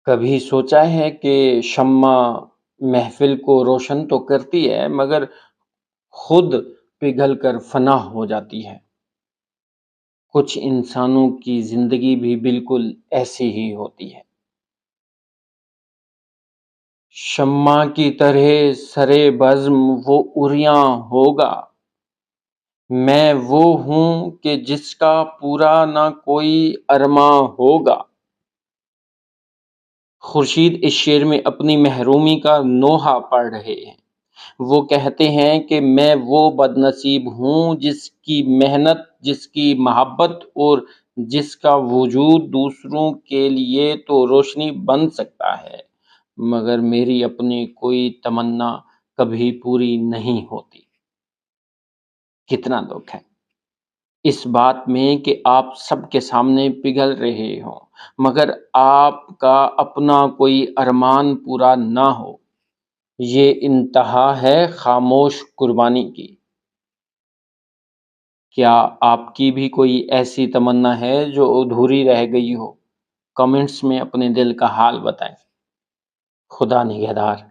کبھی سوچا ہے کہ شمع محفل کو روشن تو کرتی ہے مگر خود پگھل کر فنا ہو جاتی ہے۔ کچھ انسانوں کی زندگی بھی بالکل ایسی ہی ہوتی ہے۔ شمع کی طرح سرے بزم وہ عریاں ہوگا، میں وہ ہوں کہ جس کا پورا نہ کوئی ارماں ہوگا۔ خورشید اس شعر میں اپنی محرومی کا نوحہ پڑھ رہے ہیں۔ وہ کہتے ہیں کہ میں وہ بد نصیب ہوں جس کی محنت، جس کی محبت اور جس کا وجود دوسروں کے لیے تو روشنی بن سکتا ہے مگر میری اپنی کوئی تمنا کبھی پوری نہیں ہوتی۔ کتنا دکھ ہے اس بات میں کہ آپ سب کے سامنے پگھل رہے ہوں مگر آپ کا اپنا کوئی ارمان پورا نہ ہو۔ یہ انتہا ہے خاموش قربانی کی۔ کیا آپ کی بھی کوئی ایسی تمنا ہے جو ادھوری رہ گئی ہو؟ کمنٹس میں اپنے دل کا حال بتائیں۔ خدا نگہدار۔